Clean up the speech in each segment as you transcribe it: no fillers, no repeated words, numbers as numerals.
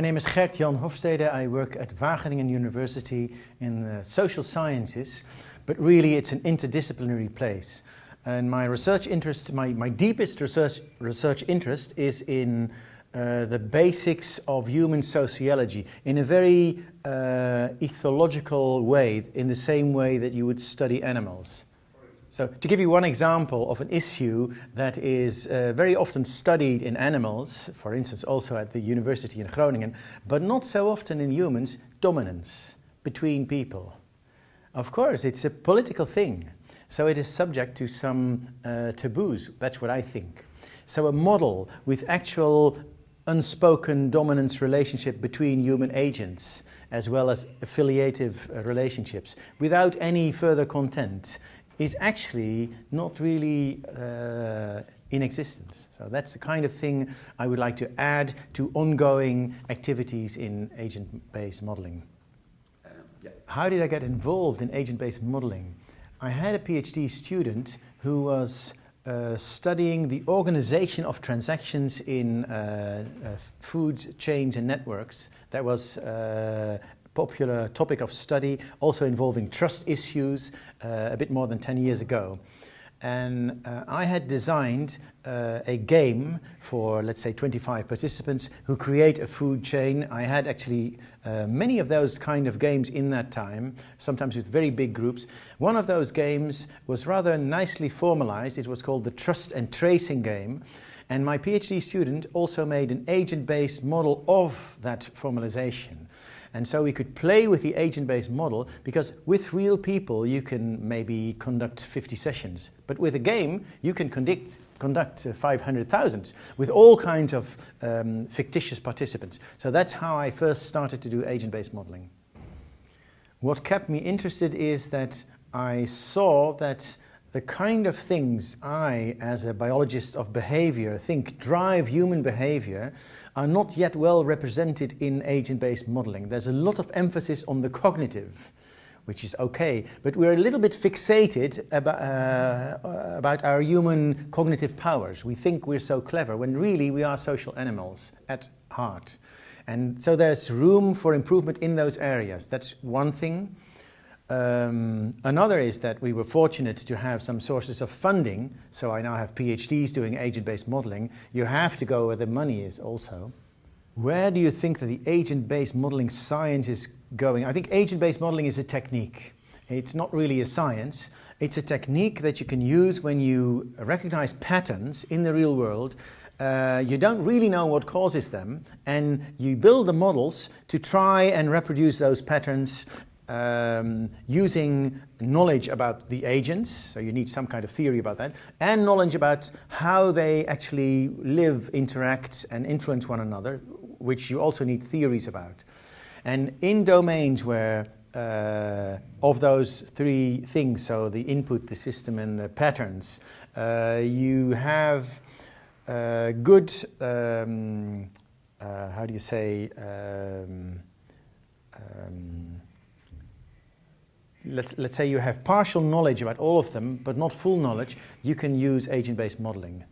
name is Gert Hofstede. I work at Wageningen University in social sciences, but really it's an interdisciplinary place. And my research interest, my deepest research interest is in the basics of human sociology in a very ethological way, in the same way that you would study animals. So to give you one example of an issue that is very often studied in animals, for instance also at the university in Groningen, but not so often in humans, dominance between people. Of course, it's a political thing, so it is subject to some taboos, that's what I think. So a model with actual unspoken dominance relationship between human agents, as well as affiliative relationships, without any further content, is actually not really in existence. So that's the kind of thing I would like to add to ongoing activities in agent-based modeling. How did I get involved in agent-based modeling? I had a PhD student who was studying the organization of transactions in food chains and networks. That was popular topic of study, also involving trust issues a bit more than 10 years ago. And I had designed a game for, let's say, 25 participants who create a food chain. I had actually many of those kind of games in that time, sometimes with very big groups. One of those games was rather nicely formalized. It was called the Trust and Tracing game. And my PhD student also made an agent-based model of that formalization. And so we could play with the agent-based model, because with real people you can maybe conduct 50 sessions. But with a game you can conduct 500,000 with all kinds of fictitious participants. So that's how I first started to do agent-based modeling. What kept me interested is that I saw that the kind of things I, as a biologist of behavior, think drive human behavior are not yet well represented in agent-based modeling. There's a lot of emphasis on the cognitive, which is okay, but we're a little bit fixated about our human cognitive powers. We think we're so clever, when really we are social animals at heart. And so there's room for improvement in those areas. That's one thing. Another is that we were fortunate to have some sources of funding, so I now have PhDs doing agent-based modeling. You have to go where the money is also. Where do you think that the agent-based modeling science is going? I think agent-based modeling is a technique. It's not really a science. It's a technique that you can use when you recognize patterns in the real world. You don't really know what causes them, and you build the models to try and reproduce those patterns using knowledge about the agents, so you need some kind of theory about that, and knowledge about how they actually live, interact, and influence one another, which you also need theories about. And in domains where of those three things, so the input, the system, and the patterns, you have good, how do you say, let's say you have partial knowledge about all of them, but not full knowledge, you can use agent-based modeling.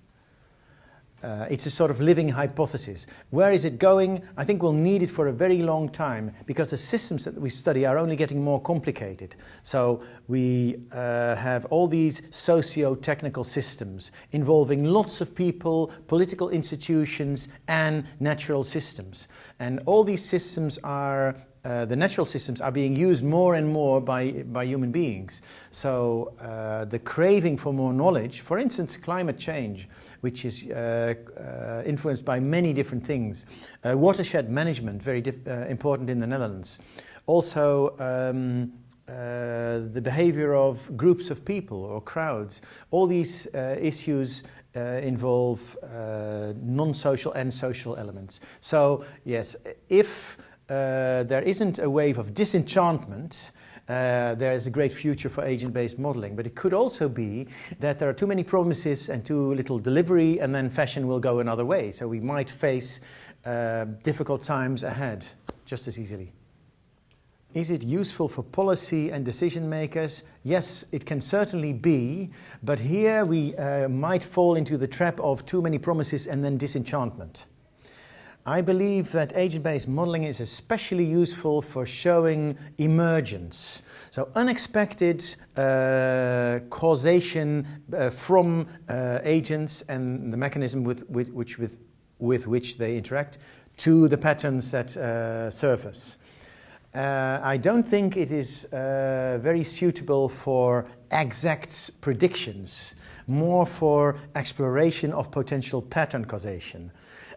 It's a sort of living hypothesis. Where is it going? I think we'll need it for a very long time, because the systems that we study are only getting more complicated. So we have all these socio-technical systems involving lots of people, political institutions, and natural systems. And all these systems are the natural systems are being used more and more by human beings. So the craving for more knowledge, for instance climate change, which is influenced by many different things. Watershed management, very important in the Netherlands. Also the behavior of groups of people or crowds. All these issues involve non-social and social elements. So yes, if there isn't a wave of disenchantment, there is a great future for agent-based modeling. But it could also be that there are too many promises and too little delivery, and then fashion will go another way. So we might face difficult times ahead just as easily. Is it useful for policy and decision makers? Yes, it can certainly be, but here we might fall into the trap of too many promises and then disenchantment. I believe that agent-based modeling is especially useful for showing emergence. So unexpected causation from agents and the mechanism with which they interact to the patterns that surface. I don't think it is very suitable for exact predictions, more for exploration of potential pattern causation.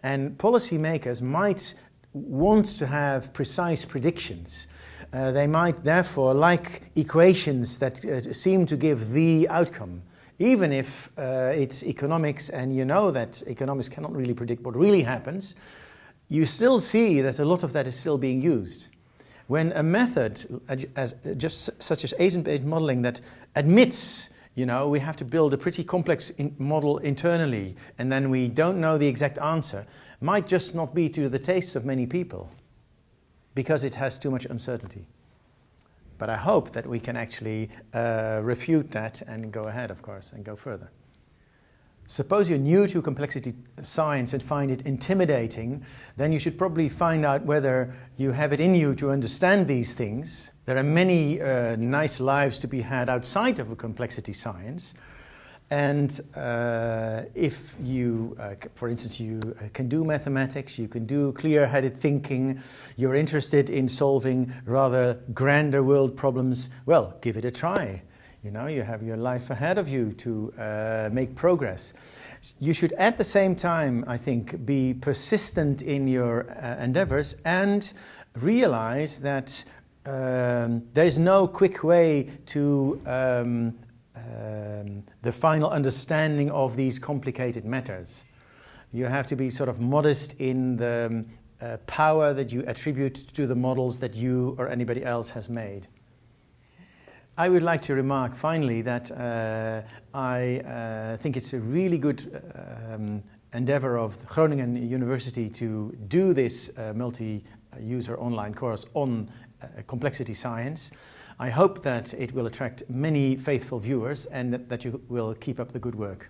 And policymakers might want to have precise predictions. They might therefore like equations that seem to give the outcome. Even if it's economics and you know that economics cannot really predict what really happens, you still see that a lot of that is still being used. When a method, such as agent-based modeling, that admits, we have to build a pretty complex model internally and then we don't know the exact answer, might just not be to the taste of many people because it has too much uncertainty. But I hope that we can actually refute that and go ahead, of course, and go further. Suppose you're new to complexity science and find it intimidating, then you should probably find out whether you have it in you to understand these things. There are many nice lives to be had outside of a complexity science. And if you, for instance, you can do mathematics, you can do clear-headed thinking, you're interested in solving rather grander world problems, well, give it a try. You have your life ahead of you to make progress. You should at the same time, I think, be persistent in your endeavors and realize that there is no quick way to the final understanding of these complicated matters. You have to be sort of modest in the power that you attribute to the models that you or anybody else has made. I would like to remark finally that I think it's a really good endeavor of Groningen University to do this multi-user online course on complexity science. I hope that it will attract many faithful viewers and that you will keep up the good work.